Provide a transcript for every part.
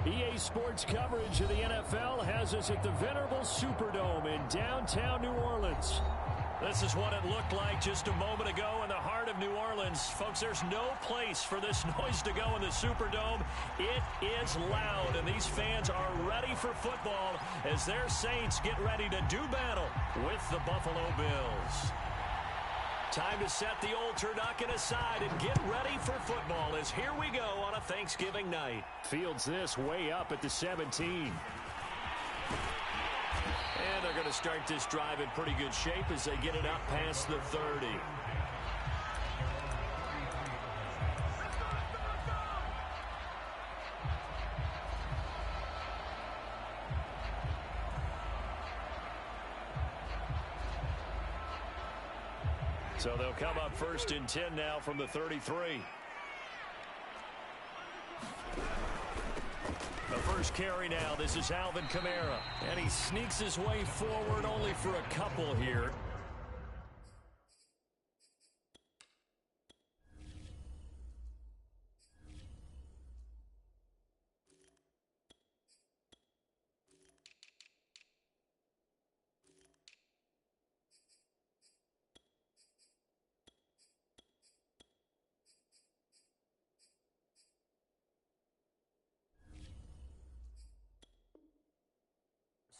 EA Sports coverage of the NFL has us at the venerable Superdome in downtown New Orleans. This is what it looked like just a moment ago in the heart of New Orleans. Folks, there's no place for this noise to go in the Superdome. It is loud, and these fans are ready for football as their Saints get ready to do battle with the Buffalo Bills. Time to set the old turducken aside and get ready for football as here we go on a Thanksgiving night. Fields this way up at the 17. And they're going to start this drive in pretty good shape as they get it up past the 30. So they'll come up 1st and 10 now from the 33. The first carry now. This is Alvin Kamara. And he sneaks his way forward only for a couple here.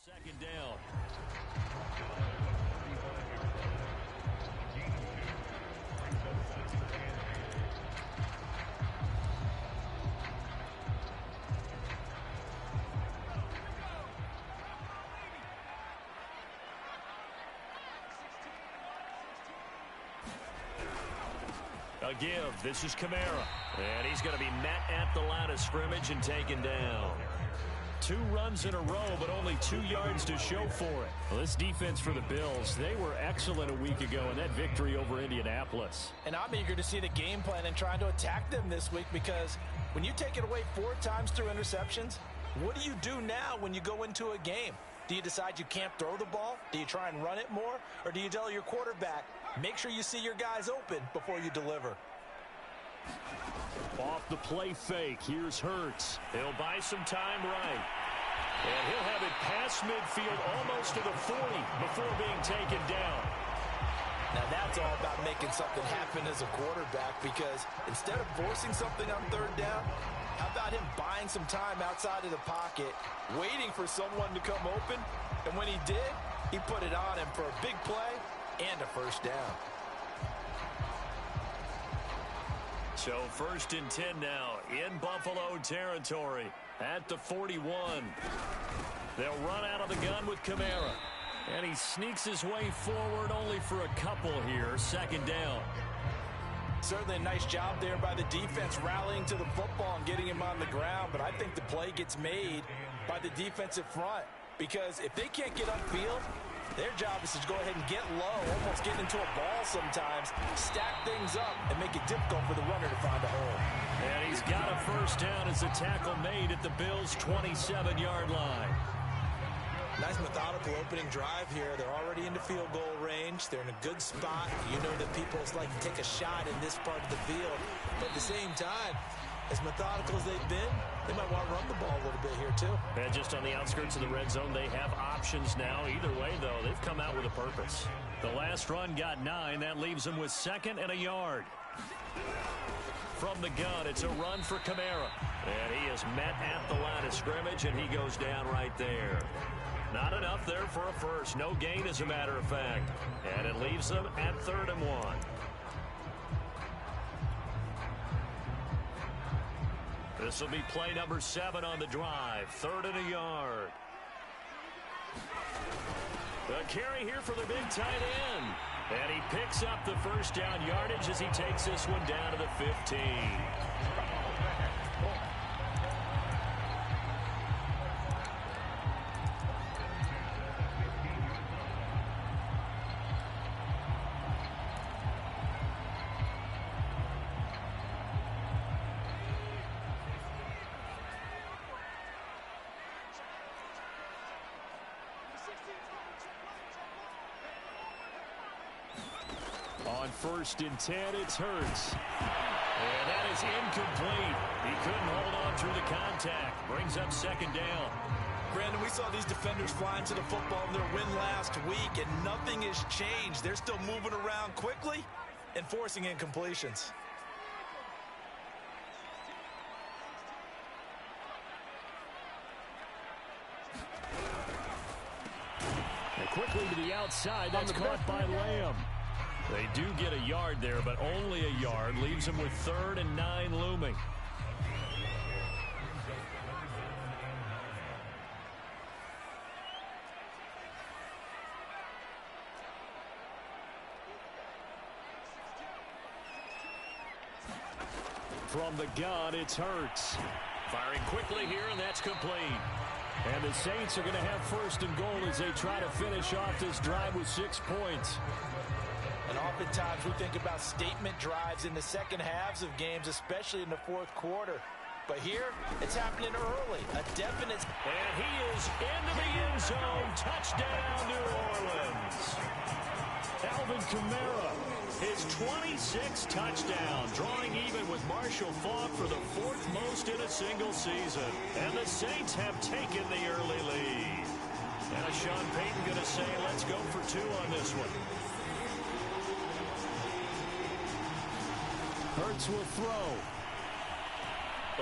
Second down. A give. This is Kamara. And he's going to be met at the line of scrimmage and taken down. 2 runs in a row, but only 2 yards to show for it. Well, this defense for the Bills, they were excellent a week ago in that victory over Indianapolis. And I'm eager to see the game plan and trying to attack them this week, because when you take it away 4 times through interceptions, what do you do now when you go into a game? Do you decide you can't throw the ball? Do you try and run it more? Or do you tell your quarterback, make sure you see your guys open before you deliver? Off the play fake, here's Hurts. He'll buy some time right. And he'll have it past midfield almost to the 40 before being taken down. Now that's all about making something happen as a quarterback, because instead of forcing something on 3rd down, how about him buying some time outside of the pocket, waiting for someone to come open, and when he did, he put it on him for a big play and a 1st down. So 1st and 10 now in Buffalo territory at the 41. They'll run out of the gun with Kamara. And he sneaks his way forward only for a couple here. 2nd down. Certainly a nice job there by the defense rallying to the football and getting him on the ground. But I think the play gets made by the defensive front, because if they can't get upfield, their job is to go ahead and get low, almost get into a ball sometimes, stack things up, and make it difficult for the runner to find a hole. And he's got a 1st down as a tackle made at the Bills' 27-yard line. Nice methodical opening drive here. They're already into field goal range. They're in a good spot. You know that people like to take a shot in this part of the field. But at the same time, as methodical as they've been, they might want to run the ball a little bit here too. And just on the outskirts of the red zone, they have options now. Either way, though, they've come out with a purpose. The last run got 9. That leaves them with 2nd and a yard. From the gun, it's a run for Kamara. And he is met at the line of scrimmage, and he goes down right there. Not enough there for a first. No gain, as a matter of fact. And it leaves them at 3rd and 1. This will be play number 7 on the drive. 3rd and a yard. The carry here for the big tight end. And he picks up the 1st down yardage as he takes this one down to the 15. On 1st and 10, it's Hurts. And that is incomplete. He couldn't hold on through the contact. Brings up second down. Brandon, we saw these defenders flying to the football in their win last week, and nothing has changed. They're still moving around quickly and forcing incompletions. And quickly to the outside. That's caught by Lamb. They do get a yard there, but only a yard. Leaves them with 3rd and 9 looming. From the gun, it's Hurts. Firing quickly here, and that's complete. And the Saints are going to have 1st and goal as they try to finish off this drive with 6 points. And oftentimes we think about statement drives in the second halves of games, especially in the 4th quarter. But here, it's happening early. A definite... And he is into the end zone. Touchdown, New Orleans. Alvin Kamara, his 26th touchdown, drawing even with Marshall Faulk for the 4th most in a single season. And the Saints have taken the early lead. And Sean Payton going to say, let's go for 2 on this one. Hurts will throw.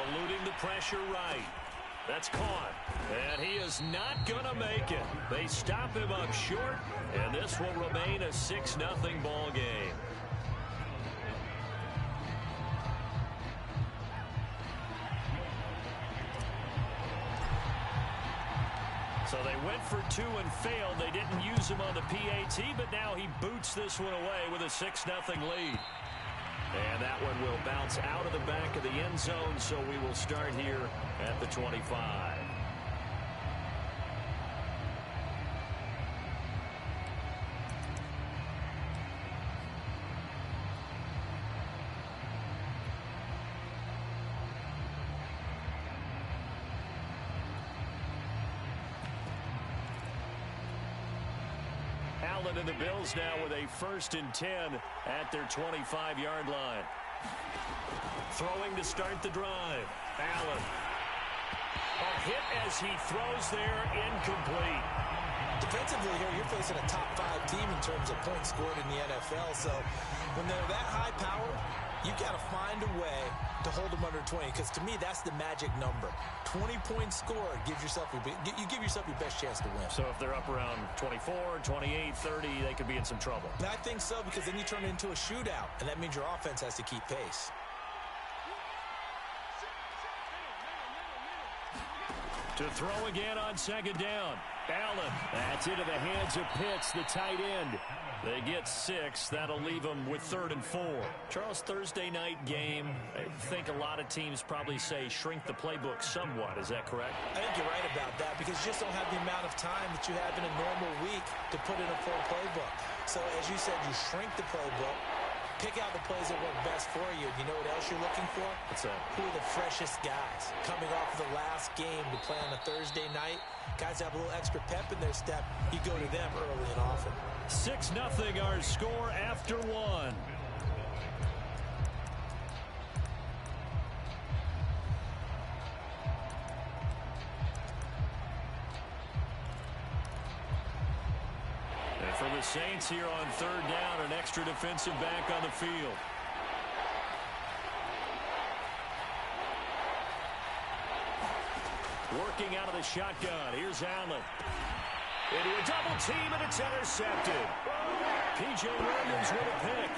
Eluding the pressure right. That's caught. And he is not going to make it. They stop him up short, and this will remain a 6-0 ball game. So they went for 2 and failed. They didn't use him on the PAT, but now he boots this one away with a 6-0 lead. And that one will bounce out of the back of the end zone, so we will start here at the 25. Allen and the Bills now with a 1st and 10 at their 25-yard line. Throwing to start the drive. Allen. A hit as he throws there, incomplete. Defensively here, you're facing a top 5 team in terms of points scored in the NFL. So when they're that high powered, you've got to find a way to hold them under 20, because to me, that's the magic number. 20 points scored, you give yourself your best chance to win. So if they're up around 24, 28, 30, they could be in some trouble. And I think so, because then you turn it into a shootout, and that means your offense has to keep pace. To throw again on 2nd down. Allen. That's into the hands of Pitts, the tight end. They get 6. That'll leave them with 3rd and 4. Charles, Thursday night game, I think a lot of teams probably say shrink the playbook somewhat. Is that correct? I think you're right about that, because you just don't have the amount of time that you have in a normal week to put in a full playbook. So as you said, you shrink the playbook, pick out the plays that work best for you. You know what else you're looking for? What's that? Who are the freshest guys coming off of the last game to play on a Thursday night? Guys have a little extra pep in their step. You go to them early and often. 6-0 our score after 1. And for the Saints here on 3rd down, an extra defensive back on the field. Working out of the shotgun. Here's Allen. Into a double team, and it's intercepted. P.J. Williams with a pick.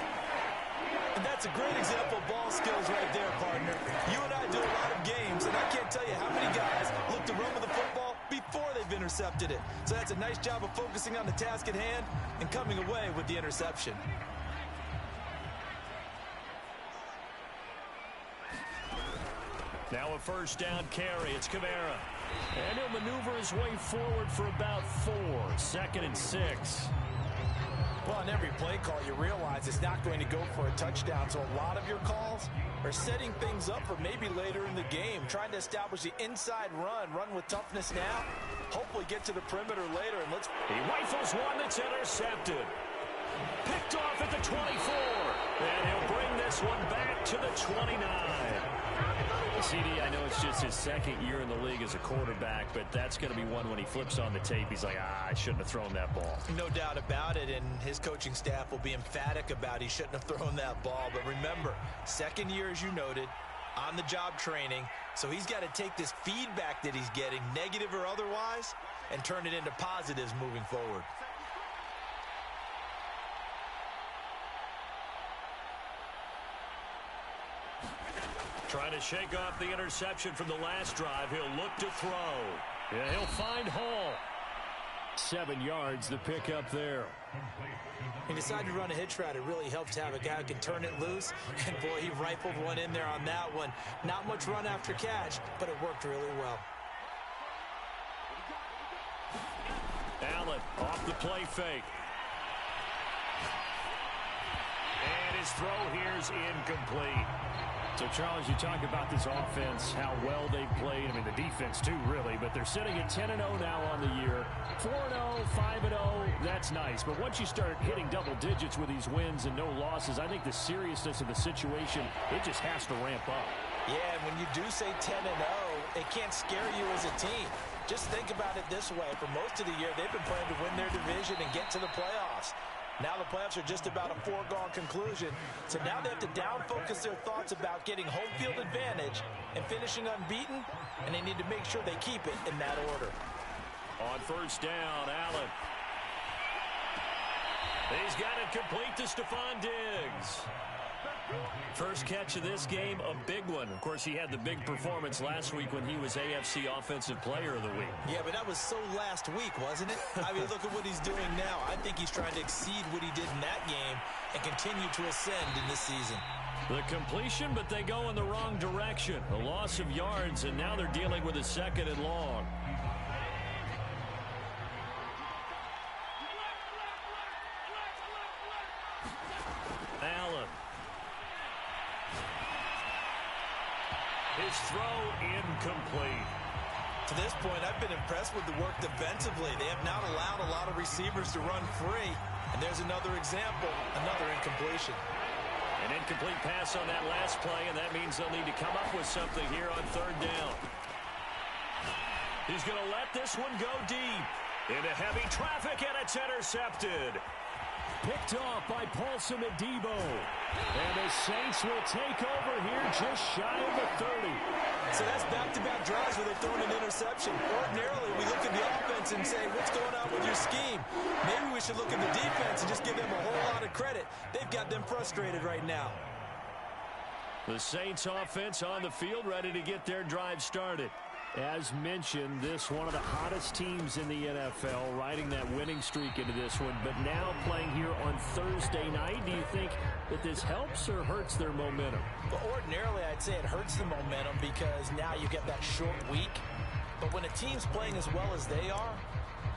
And that's a great example of ball skills right there, partner. You and I do a lot of games, and I can't tell you how many guys look to run with the football before they've intercepted it. So that's a nice job of focusing on the task at hand and coming away with the interception. Now a 1st down carry. It's Kamara. And he'll maneuver his way forward for about 4. 2nd and 6. Well, on every play call, you realize it's not going to go for a touchdown. So a lot of your calls are setting things up for maybe later in the game, trying to establish the inside run with toughness now, hopefully get to the perimeter later. And he rifles one that's intercepted. Picked off at the 24. And he'll bring this one back to the 29. CD, I know it's just his second year in the league as a quarterback, but that's going to be one when he flips on the tape. He's like, I shouldn't have thrown that ball. No doubt about it, and his coaching staff will be emphatic about he shouldn't have thrown that ball. But remember, second year, as you noted, on-the-job training, so he's got to take this feedback that he's getting, negative or otherwise, and turn it into positives moving forward. Trying to shake off the interception from the last drive. He'll look to throw. Yeah, he'll find Hall. 7 yards, the pickup there. He decided to run a hitch route. It really helps to have a guy who can turn it loose. And, boy, he rifled one in there on that one. Not much run after catch, but it worked really well. Allen off the play fake. And his throw here's incomplete. So, Charles, you talk about this offense, how well they've played. I mean, the defense, too, really. But they're sitting at 10-0 now on the year. 4-0, 5-0, that's nice. But once you start hitting double digits with these wins and no losses, I think the seriousness of the situation, it just has to ramp up. Yeah, and when you do say 10-0, it can't scare you as a team. Just think about it this way. For most of the year, they've been playing to win their division and get to the playoffs. Now the playoffs are just about a foregone conclusion. So now they have to down-focus their thoughts about getting home field advantage and finishing unbeaten, and they need to make sure they keep it in that order. On first down, Allen. He's got it complete to Stephon Diggs. First catch of this game, a big one. Of course, he had the big performance last week when he was AFC Offensive Player of the Week. Yeah, but that was so last week, wasn't it? I mean, look at what he's doing now. I think he's trying to exceed what he did in that game and continue to ascend in this season. The completion, but they go in the wrong direction. A loss of yards, and now they're dealing with a 2nd and long. Allen. His throw incomplete. To this point, I've been impressed with the work defensively. They have not allowed a lot of receivers to run free. And there's another example, another incompletion. An incomplete pass on that last play, and that means they'll need to come up with something here on 3rd down. He's going to let this one go deep. Into heavy traffic, and it's intercepted. Picked off by Paulson Adebo. And the Saints will take over here just shy of the 30. So that's back-to-back drives where they've thrown an interception. Ordinarily, we look at the offense and say, what's going on with your scheme? Maybe we should look at the defense and just give them a whole lot of credit. They've got them frustrated right now. The Saints offense on the field, ready to get their drive started. As mentioned, this one of the hottest teams in the NFL, riding that winning streak into this one, but now playing here on Thursday night. Do you think that this helps or hurts their momentum? Well, ordinarily, I'd say it hurts the momentum because now you get that short week. But when a team's playing as well as they are,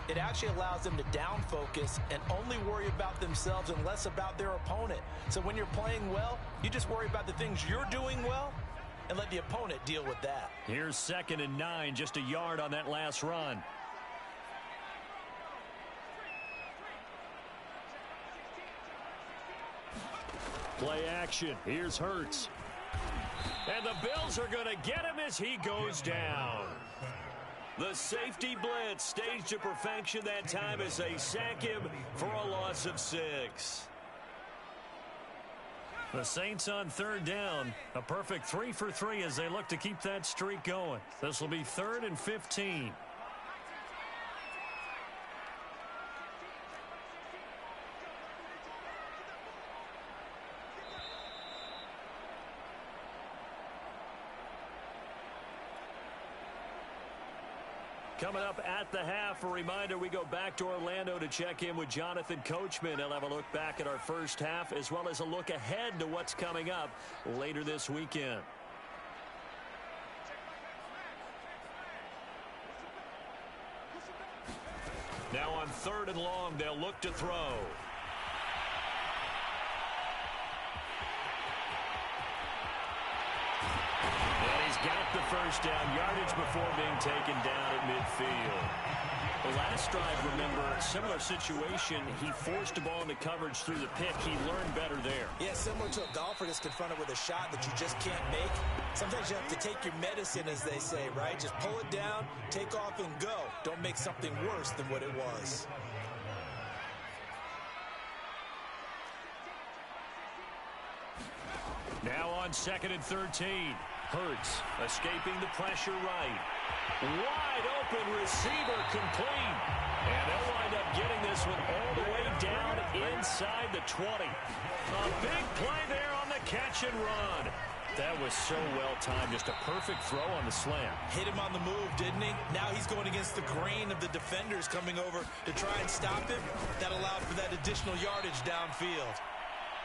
it actually allows them to down focus and only worry about themselves and less about their opponent. So when you're playing well, you just worry about the things you're doing well and let the opponent deal with that. Here's 2nd and 9, just a yard on that last run. Play action. Here's Hurts. And the Bills are going to get him as he goes down. The safety blitz staged to perfection that time as they sack him for a loss of 6. The Saints on 3rd down. A perfect 3 for 3 as they look to keep that streak going. This will be 3rd and 15. Coming up at the half, a reminder, we go back to Orlando to check in with Jonathan Coachman. He'll have a look back at our first half as well as a look ahead to what's coming up later this weekend. Now on 3rd and long, they'll look to throw. Got the first down, yardage before being taken down at midfield. The last drive, remember, similar situation. He forced the ball into coverage through the pick. He learned better there. Yeah, similar to a golfer that's confronted with a shot that you just can't make. Sometimes you have to take your medicine, as they say, right? Just pull it down, take off, and go. Don't make something worse than what it was. Now on 2nd and 13. Hurts escaping the pressure right. Wide open receiver complete. And they'll wind up getting this one all the way down inside the 20. A big play there on the catch and run. That was so well timed. Just a perfect throw on the slant. Hit him on the move, didn't he? Now he's going against the grain of the defenders coming over to try and stop him. That allowed for that additional yardage downfield.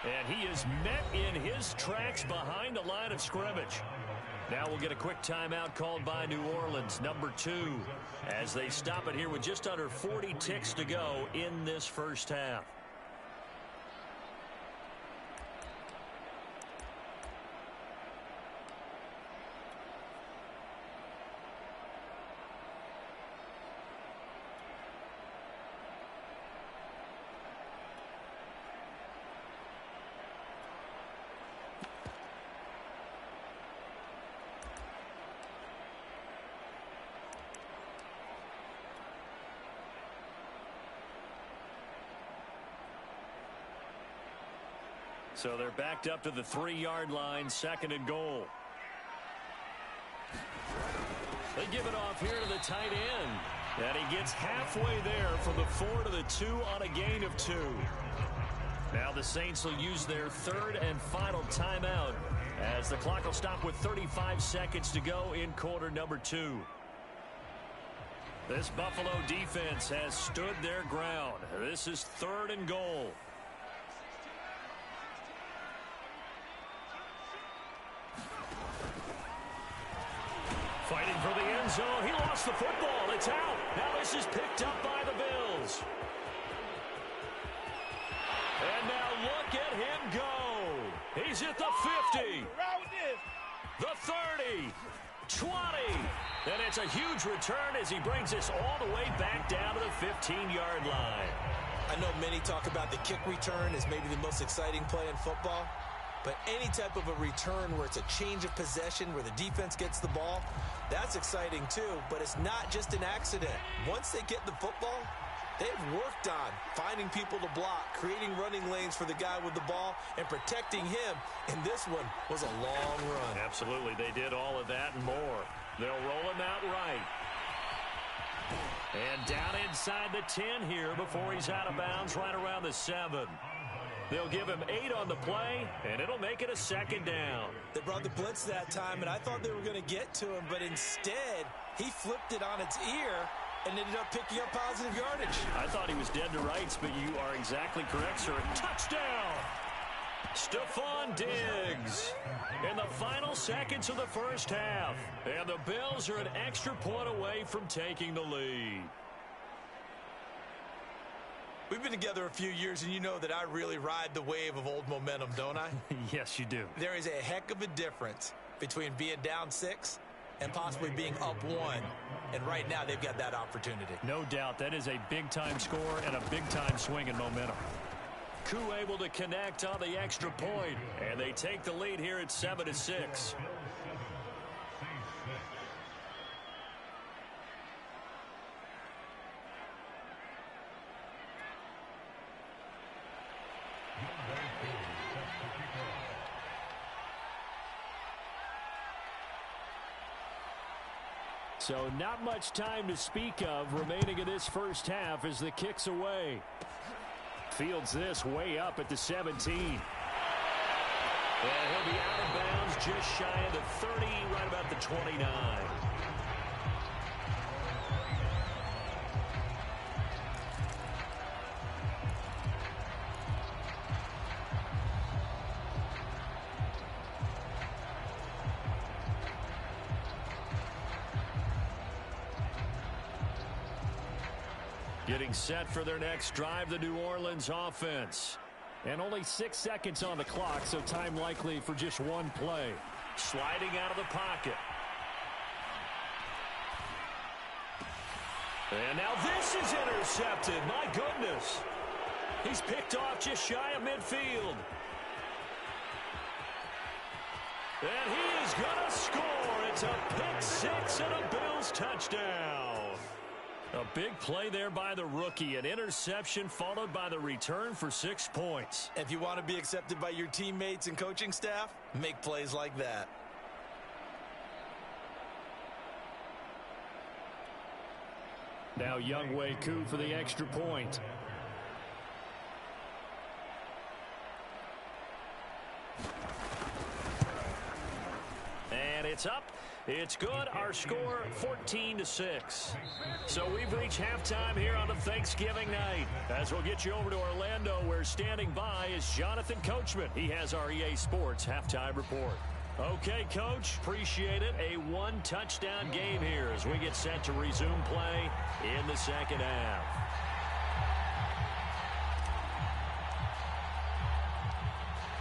And he is met in his tracks behind the line of scrimmage. Now we'll get a quick timeout called by New Orleans, number 2, as they stop it here with just under 40 ticks to go in this first half. So they're backed up to the 3-yard line, 2nd and goal. They give it off here to the tight end. And he gets halfway there from the 4 to the 2 on a gain of 2. Now the Saints will use their 3rd and final timeout as the clock will stop with 35 seconds to go in quarter number 2. This Buffalo defense has stood their ground. This is 3rd and goal. Fighting for the end zone. He lost the football. It's out. Now this is picked up by the Bills. And now look at him go. He's at the 50. The 30. 20. And it's a huge return as he brings this all the way back down to the 15-yard line. I know many talk about the kick return as maybe the most exciting play in football. But any type of a return where it's a change of possession, where the defense gets the ball, that's exciting too. But it's not just an accident. Once they get the football, they've worked on finding people to block, creating running lanes for the guy with the ball, and protecting him. And this one was a long run. Absolutely. They did all of that and more. They'll roll him out right. And down inside the 10 here before he's out of bounds right around the 7. They'll give him 8 on the play, and it'll make it a 2nd down. They brought the blitz that time, and I thought they were going to get to him, but instead, he flipped it on its ear and ended up picking up positive yardage. I thought he was dead to rights, but you are exactly correct, sir. Touchdown! Stephon Diggs in the final seconds of the first half. And the Bills are an extra point away from taking the lead. We've been together a few years, and you know that I really ride the wave of old momentum, don't I? Yes, you do. There is a heck of a difference between being down 6 and possibly being up 1. And right now, they've got that opportunity. No doubt. That is a big-time score and a big-time swing in momentum. Koo able to connect on the extra point, and they take the lead here at 7-6. So not much time to speak of remaining in this first half as the kick's away. Fields this way up at the 17. And he'll be out of bounds just shy of the 30, right about the 29. Getting set for their next drive, the New Orleans offense. And only 6 seconds on the clock, so time likely for just one play. Sliding out of the pocket. And now this is intercepted. My goodness. He's picked off just shy of midfield. And he is going to score. It's a pick six and a Bills touchdown. A big play there by the rookie. An interception followed by the return for 6 points. If you want to be accepted by your teammates and coaching staff, make plays like that. Now Younghoe Koo for the extra point. And it's up. It's good. Our score 14-6. So we've reached halftime here on the Thanksgiving night. As we'll get you over to Orlando, where standing by is Jonathan Coachman. He has our EA Sports halftime report. Okay, Coach, appreciate it. A one-touchdown game here as we get set to resume play in the second half.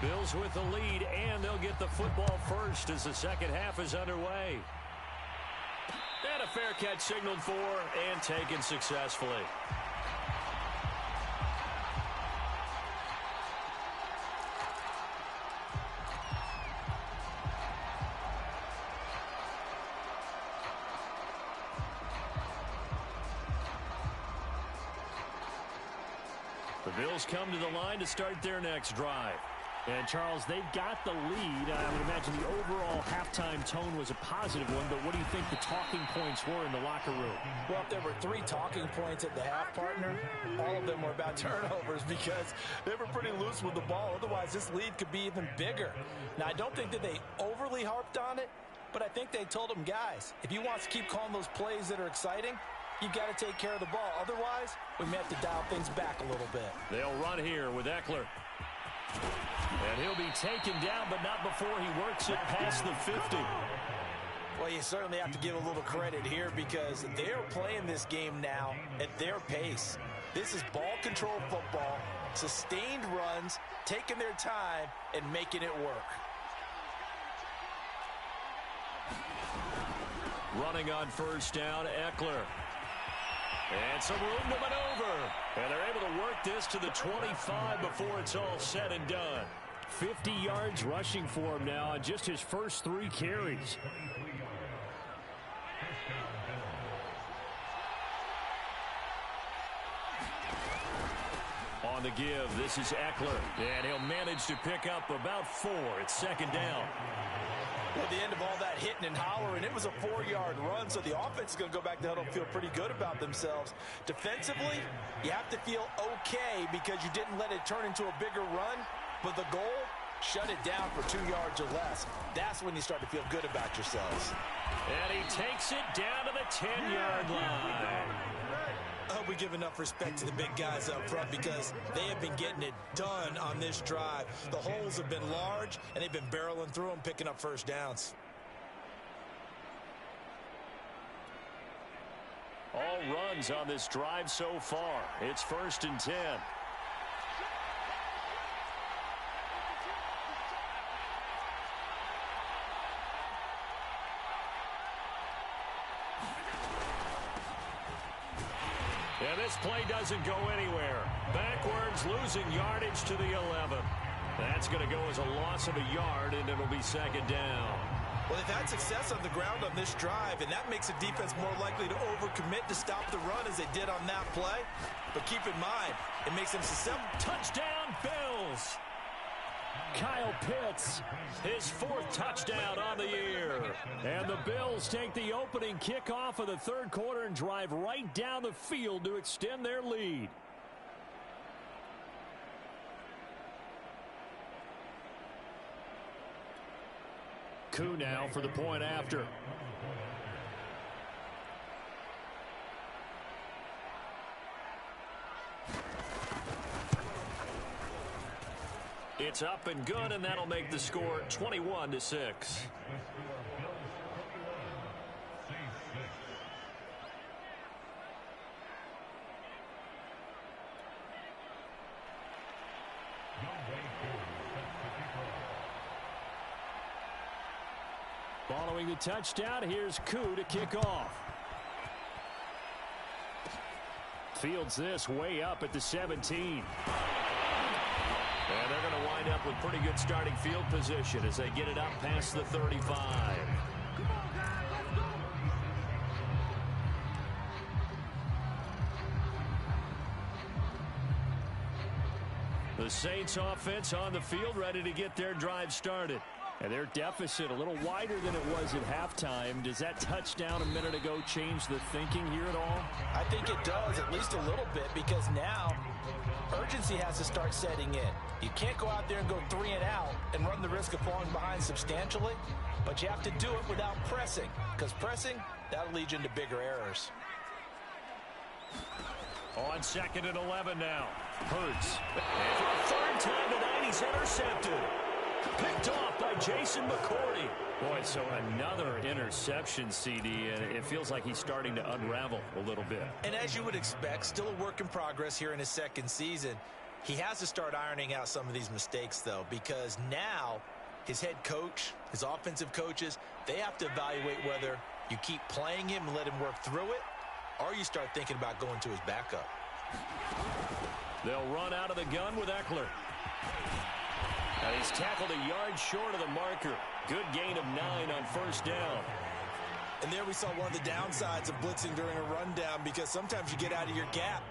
Bills with the lead, and they'll get the football first as the second half is underway. And a fair catch signaled for and taken successfully. The Bills come to the line to start their next drive. And, Charles, they've got the lead. I would imagine the overall halftime tone was a positive one, but what do you think the talking points were in the locker room? Well, if there were 3 talking points at the half, partner, all of them were about turnovers because they were pretty loose with the ball. Otherwise, this lead could be even bigger. Now, I don't think that they overly harped on it, but I think they told them, guys, if you want to keep calling those plays that are exciting, you've got to take care of the ball. Otherwise, we may have to dial things back a little bit. They'll run here with Eckler. And he'll be taken down, but not before he works it past the 50. Well, you certainly have to give a little credit here because they're playing this game now at their pace. This is ball control football, sustained runs, taking their time, and making it work. Running on first down, Eckler. And some room to maneuver. And they're able to work this to the 25 before it's all said and done. 50 yards rushing for him now on just his first 3 carries. On the give, this is Eckler. And he'll manage to pick up about 4. It's second down. At the end of all that hitting and hollering, it was a 4-yard run, so the offense is going to go back to huddle and feel pretty good about themselves. Defensively, you have to feel okay because you didn't let it turn into a bigger run, but the goal, shut it down for 2 yards or less. That's when you start to feel good about yourselves. And he takes it down to the 10-yard line. I hope we give enough respect to the big guys up front because they have been getting it done on this drive. The holes have been large, and they've been barreling through them, picking up first downs. All runs on this drive so far. It's 1st and 10. And this play doesn't go anywhere. Backwards, losing yardage to the 11. That's going to go as a loss of a yard, and it'll be second down. Well, they've had success on the ground on this drive, and that makes the defense more likely to overcommit to stop the run as they did on that play. But keep in mind, it makes them susceptible. Touchdown, Bills! Kyle Pitts, his 4th touchdown on the year. And the Bills take the opening kickoff of the 3rd quarter and drive right down the field to extend their lead. Koo now for the point after. It's up and good, and that'll make the score 21-6. Following the touchdown, here's Koo to kick off. Fields this way up at the 17. And they're going to wind lined up with pretty good starting field position as they get it up past the 35. The Saints offense on the field, ready to get their drive started. And their deficit a little wider than it was at halftime. Does that touchdown a minute ago change the thinking here at all? I think it does, at least a little bit, because now urgency has to start setting in. You can't go out there and go 3 and out and run the risk of falling behind substantially, but you have to do it without pressing, because pressing, that'll lead you into bigger errors. On 2nd and 11 now. Hurts. And for a third time tonight, he's intercepted. Picked off by Jason McCourty. Boy, so another interception, CD, and it feels like he's starting to unravel a little bit. And as you would expect, still a work in progress here in his second season. He has to start ironing out some of these mistakes, though, because now his head coach, his offensive coaches, they have to evaluate whether you keep playing him and let him work through it, or you start thinking about going to his backup. They'll run out of the gun with Eckler. And he's tackled a yard short of the marker. Good gain of 9 on first down. And there we saw one of the downsides of blitzing during a rundown, because sometimes you get out of your gap.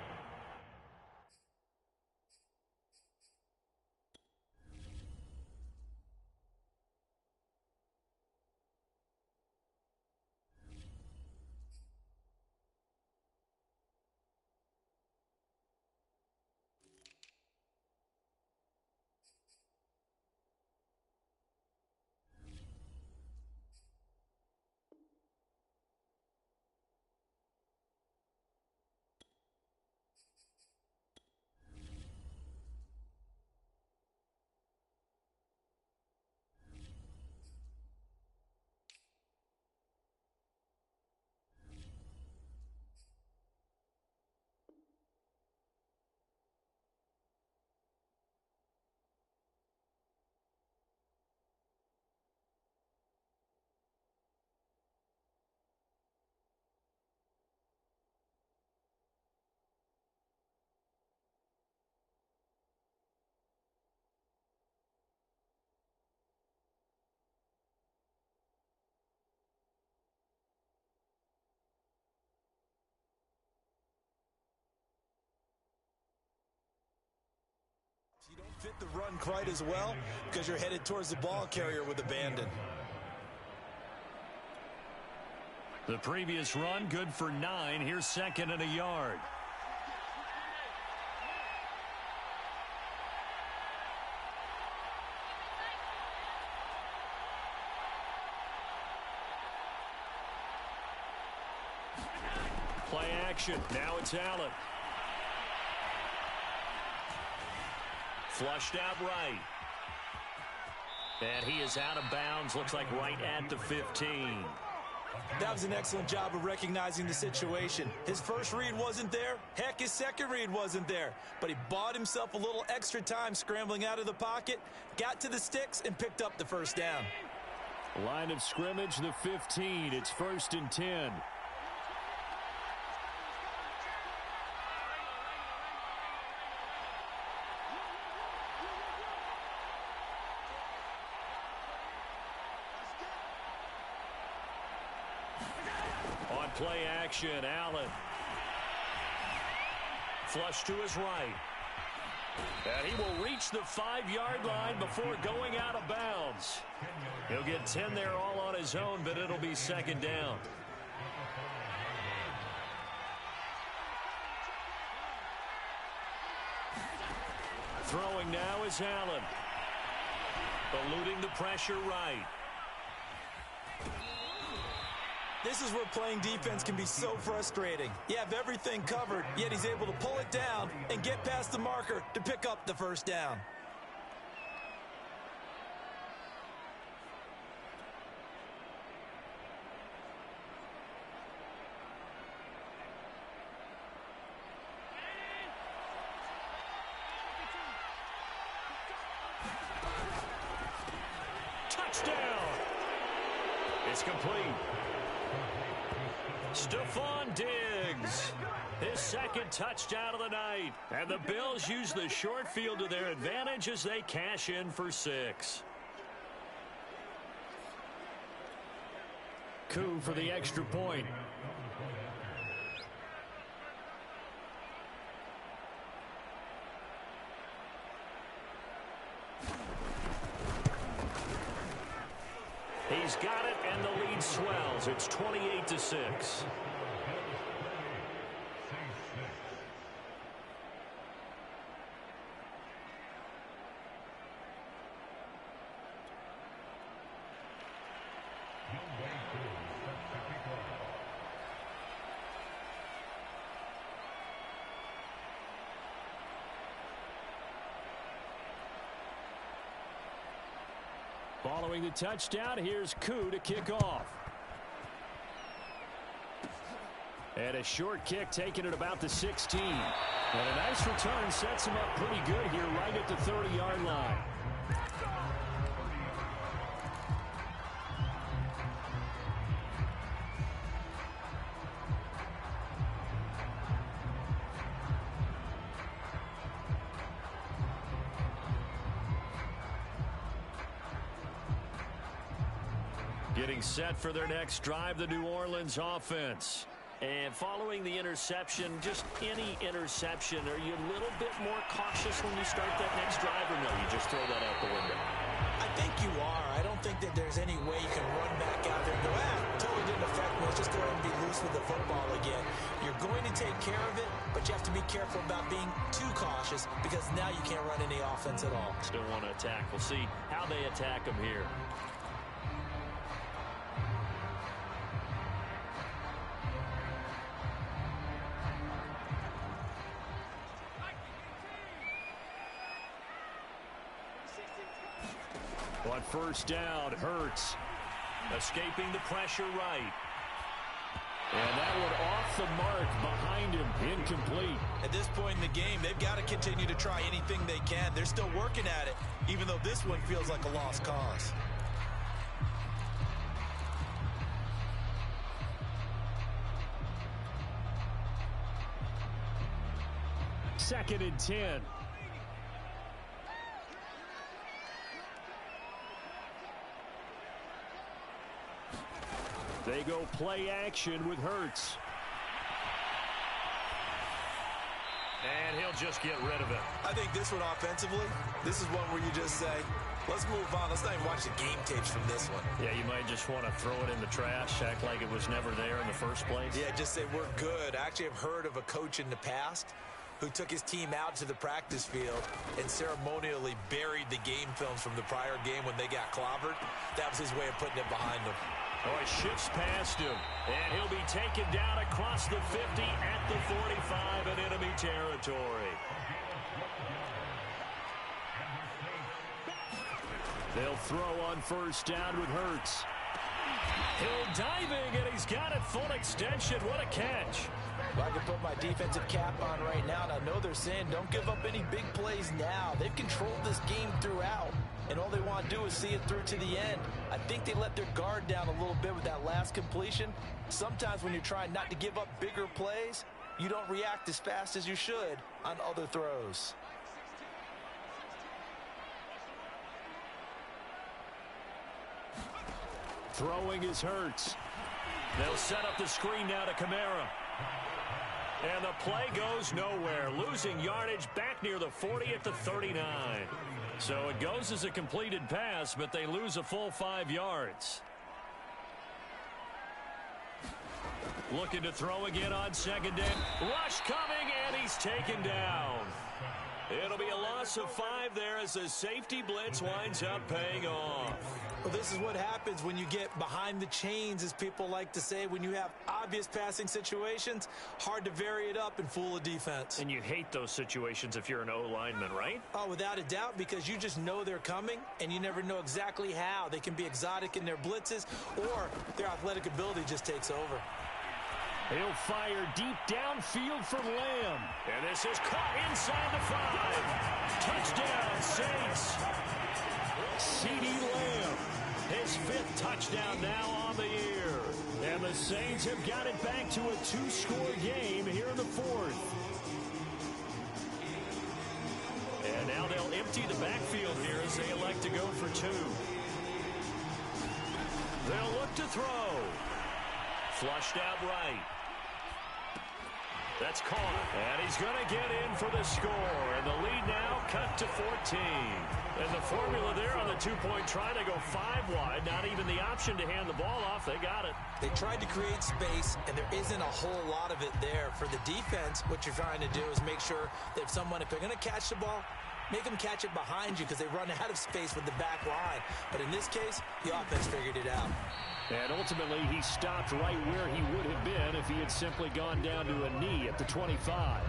You don't fit the run quite as well because you're headed towards the ball carrier with abandon. The previous run, good for 9. Here's 2nd and a yard. Play action. Now it's Allen. Flushed out right. And he is out of bounds. Looks like right at the 15. That was an excellent job of recognizing the situation. His first read wasn't there. Heck, his second read wasn't there. But he bought himself a little extra time scrambling out of the pocket, got to the sticks, and picked up the first down. Line of scrimmage, the 15. It's 1st and 10. Play action, Allen. Flush to his right. And he will reach the 5-yard line before going out of bounds. He'll get 10 there all on his own, but it'll be 2nd down. Throwing now is Allen. Eluding the pressure right. This is where playing defense can be so frustrating. You have everything covered, yet he's able to pull it down and get past the marker to pick up the first down. Touchdown! It's complete. Stephon Diggs His second touchdown of the night. And the Bills use the short field to their advantage as they cash in for 6. Koo for the extra point. He's got it, and the lead swells. It's 28-6. Following the touchdown, here's Koo to kick off. And a short kick taken at about the 16. And a nice return sets him up pretty good here right at the 30-yard line. Getting set for their next drive, the New Orleans offense. And following the interception, just any interception, are you a little bit more cautious when you start that next drive, or no, you just throw that out the window? I think you are. I don't think that there's any way you can run back out there and go, totally didn't affect me. Let's just go ahead and be loose with the football again. You're going to take care of it, but you have to be careful about being too cautious because now you can't run any offense at all. Still want to attack. We'll see how they attack them here. On first down, Hurts escaping the pressure right. And that one off the mark behind him, incomplete. At this point in the game, they've got to continue to try anything they can. They're still working at it, even though this one feels like a lost cause. Second and 10. They go play action with Hurts. And he'll just get rid of it. I think this one offensively, this is one where you just say, let's move on. Let's not even watch the game tapes from this one. Yeah, you might just want to throw it in the trash, act like it was never there in the first place. Yeah, just say we're good. I actually have heard of a coach in the past who took his team out to the practice field and ceremonially buried the game films from the prior game when they got clobbered. That was his way of putting it behind them. Oh, he shifts past him, and he'll be taken down across the 50 at the 45 in enemy territory. They'll throw on first down with Hurts. Hill diving, and he's got it full extension. What a catch. Well, I can put my defensive cap on right now, and I know they're saying don't give up any big plays now. They've controlled this game throughout, and all they want to do is see it through to the end. I think they let their guard down a little bit with that last completion. Sometimes when you're trying not to give up bigger plays, you don't react as fast as you should on other throws. Throwing is Hurts. They'll set up the screen now to Kamara. And the play goes nowhere, losing yardage back near the 40 at the 39. So it goes as a completed pass, but they lose a full 5 yards. Looking to throw again on second down. Rush coming, and he's taken down. It'll be a loss of 5 there as the safety blitz winds up paying off. Well, this is what happens when you get behind the chains, as people like to say. When you have obvious passing situations, hard to vary it up and fool a defense. And you hate those situations if you're an O-lineman, right? Oh, without a doubt, because you just know they're coming, and you never know exactly how. They can be exotic in their blitzes, or their athletic ability just takes over. He'll fire deep downfield from Lamb. And this is caught inside the 5. Touchdown, Saints. CeeDee Lamb. His his 5th touchdown now on the year. And the Saints have got it back to a 2-score game here in the 4th. And now they'll empty the backfield here as they elect to go for 2. They'll look to throw. Flushed out right. That's caught. And he's going to get in for the score. And the lead now cut to 14. And the formula there on the 2-point try to go 5 wide. Not even the option to hand the ball off. They got it. They tried to create space, and there isn't a whole lot of it there. For the defense, what you're trying to do is make sure that if they're going to catch the ball, make them catch it behind you because they run out of space with the back line. But in this case, the offense figured it out. And ultimately, he stopped right where he would have been if he had simply gone down to a knee at the 25.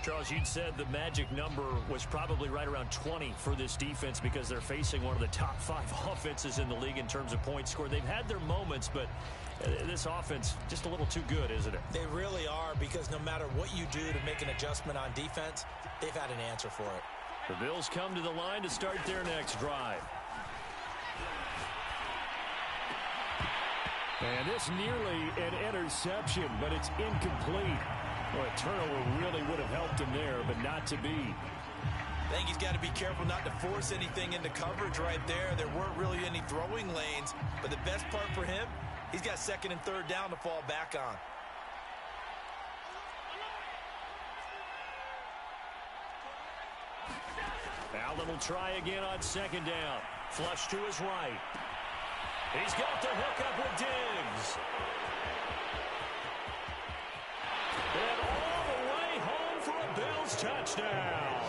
Charles, you'd said the magic number was probably right around 20 for this defense because they're facing one of the top 5 offenses in the league in terms of points scored. They've had their moments, but this offense just a little too good, isn't it? They really are, because no matter what you do to make an adjustment on defense, they've had an answer for it. The Bills come to the line to start their next drive. And this nearly an interception, but it's incomplete. Well, a turnover really would have helped him there, but not to be. I think he's got to be careful not to force anything into coverage right there. There weren't really any throwing lanes, but the best part for him, he's got 2nd and 3rd down to fall back on. Allen will try again on 2nd down. Flush to his right. He's got the hook up with Diggs. And all the way home for a Bills touchdown.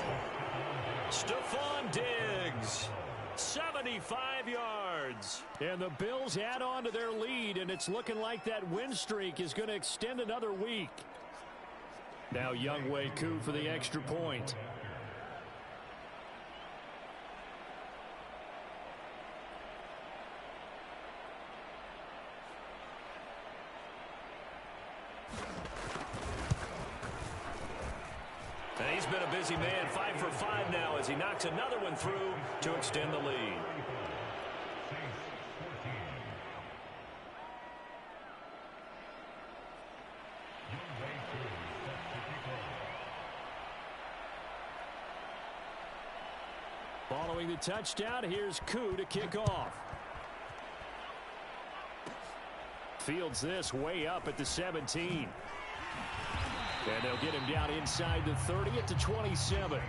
Stephon Diggs, 75 yards. And the Bills add on to their lead, and it's looking like that win streak is going to extend another week. Now Younghoe Koo for the extra point. And he's been a busy man, 5 for 5 now as he knocks another one through to extend the lead. Following the touchdown, here's Koo to kick off. Fields this way up at the 17. And they'll get him down inside the 30 at the 27.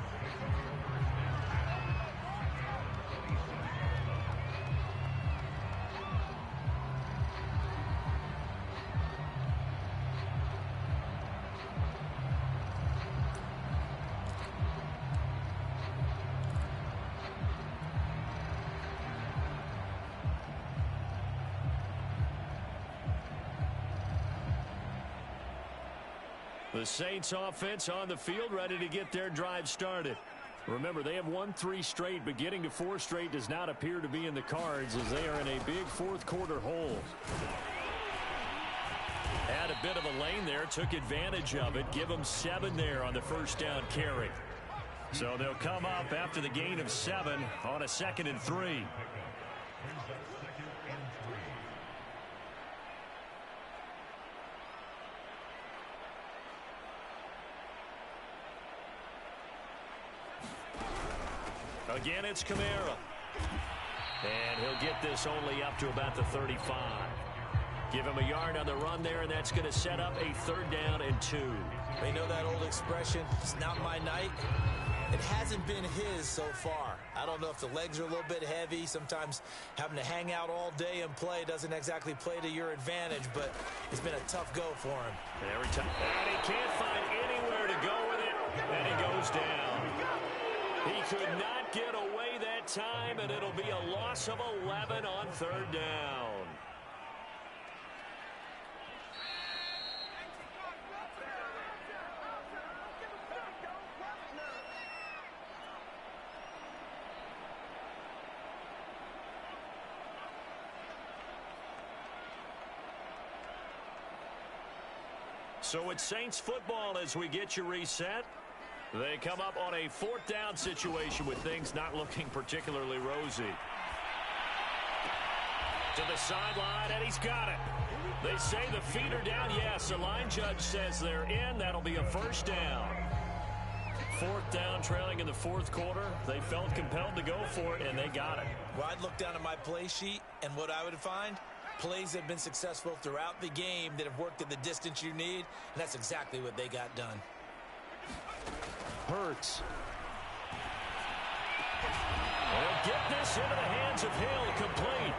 The Saints offense on the field, ready to get their drive started. Remember, they have won 3 straight, but getting to 4 straight does not appear to be in the cards as they are in a big 4th quarter hole. Had a bit of a lane there, took advantage of it. Give them 7 there on the 1st down carry. So they'll come up after the gain of 7 on a 2nd and 3. Again, it's Kamara. And he'll get this only up to about the 35. Give him a yard on the run there, and that's going to set up a 3rd down and 2. They know that old expression, it's not my night. It hasn't been his so far. I don't know if the legs are a little bit heavy. Sometimes having to hang out all day and play doesn't exactly play to your advantage, but it's been a tough go for him. And every time, and he can't find anywhere to go with it, and he goes down. He could not get away that time, and it'll be a loss of 11 on 3rd down. So it's Saints football as we get you reset. They come up on a 4th down situation with things not looking particularly rosy. To the sideline, and he's got it. They say the feet are down. Yes, the line judge says they're in. That'll be a first down. Fourth down, trailing in the fourth quarter. They felt compelled to go for it, and they got it. Well, I'd look down at my play sheet, and what I would find, plays have been successful throughout the game that have worked at the distance you need, and that's exactly what they got done. Hurts. They'll get this into the hands of Hill, complete.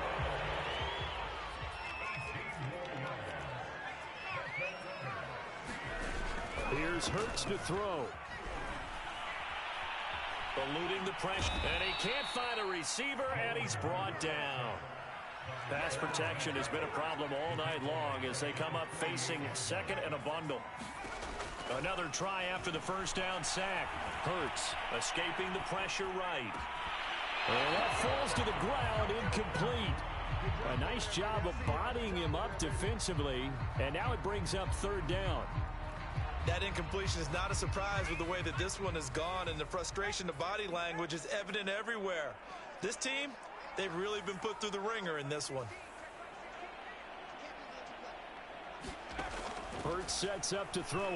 Here's Hurts to throw. Eluding the pressure, and he can't find a receiver, and he's brought down. Pass protection has been a problem all night long as they come up facing second and a bundle. Another try after the first down sack. Hurts escaping the pressure right. And that falls to the ground, incomplete. A nice job of bodying him up defensively, and now it brings up third down. That incompletion is not a surprise with the way that this one has gone, and the frustration, the body language is evident everywhere. This team, they've really been put through the ringer in this one. Hurts sets up to throw it.